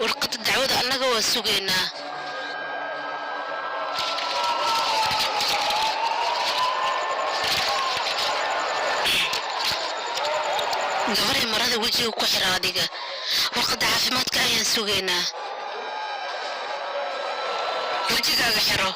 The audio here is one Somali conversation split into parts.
warqad dacwada annaga waa sugeynaa. gabaray marada wejiga ku xira adiga warqadda caafimaadka ayaan sugaynaa wejigaaga xiro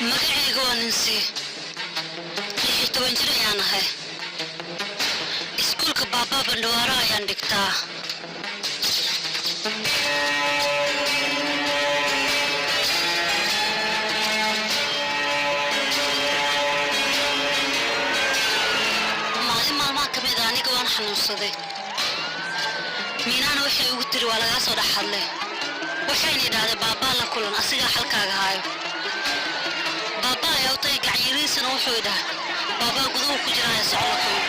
magacayga waa ninsi 16 jir ayaan ahay iskuulka baabaa bandhawaaro ayaan dhigtaa maalin maalmaha ka mid aniga waan xanuunsaday miinaana waxay ugu tiri waa lagaa soo dhex hadlay waxayna idhaahdeen baabaa la kulan asigaa xalkaaga haayo baabaa ayaa u tagay gacyariisana wuxuu idhaha baabaa guduhu ku jiraya socdo kulan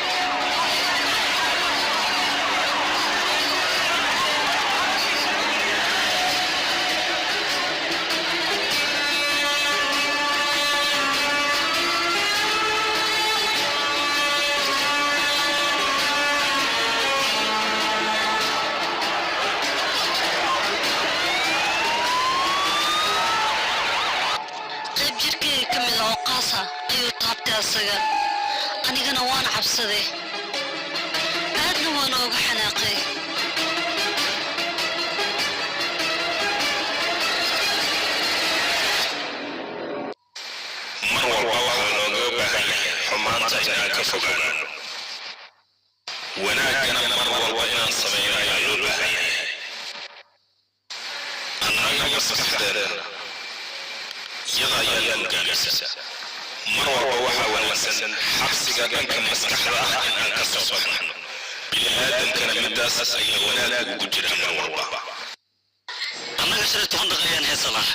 ayuu taabtay asaga anigana waan cabsaday aadna waan ooga xanaaqay mar walba waxaa looga baahan yahay xumaanta inaan ka fogaano wanaagana mar walba inaan samayno ayaa loo baahan yahay annaga maskaxdeena iyada ayaa hogaamisa mar walba waxaa wanaagsan xabsiga dhanka maskaxda ah in aan ka soo baxno bini'aadamkana midaas ayaa wanaag ugu jira mar walba annaga 15 daqiiqayaan heesanaa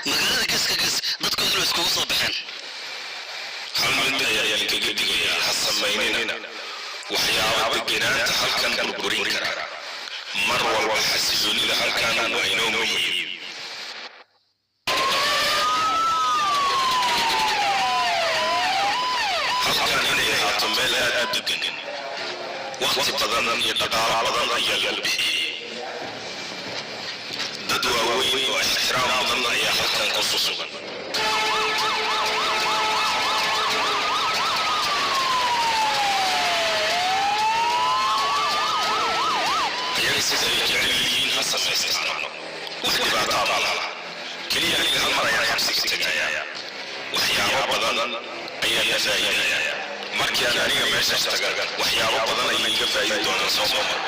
magaalada geeska gees dadkooduna iskugu soo baxeen hal mid ayaan kaga digayaa ha samaynina waxyaaba deganaanta halkan burburin kara mar walba xasiloonida halkan waa inoo muhiim meel aad u degan waqti badan iyo dhaqaale badan ayaa lagu bixiyey dad waaweyn oo ixtiraam badan ayaa halkan ku sugan ayaga sida ay jecel yihiin ha samaystaan wax dhibaataa ma laha keliya aniga hal mar ayaan xabsiga tegayaa waxyaabo badan ayaa la faa'iidayaa markii aan aniga meeshaas taga waxyaabo badan ayay iga faa'iidi doonaan soo mar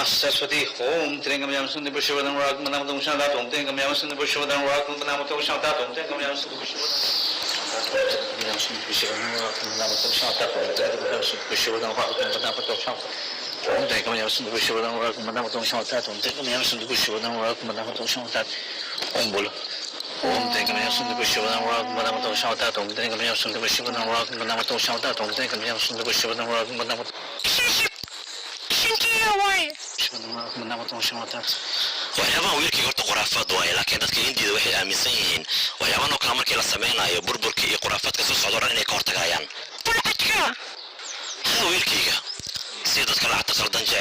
Saraswati Home, Tringam Yamsun, the Bushavan Rock, Manam Shadatum, Tringam Yamsun, the Bushavan Rock, Manamato Shadatum, Tringam Yamsun, the Bushavan Rock, Manamato Shadatum, Bushavan Rock, Manamato Shadatum, Tringam Yamsun, the Bushavan Rock, Manamato Shadatum, Tringam Yamsun, the Bushavan Rock, Manamato Shadatum, Ombolo. ومدينك من يصند بالشبنا وراك مدام توشعتات ومدينك من يصند بالشبنا وراك مدام توشعتات ومدينك من يصند بالشبنا وراك مدام waxyaabaha wiilkii horta khuraafaad waaye laakiin dadka hindiida waxay aaminsan yihiin waxyaabahan oo kale markii la samaynayo burburka iyo khuraafaadka soo socda dhan inay ka hortagayaan wiilkayga si dadka lacagta qaldan jecel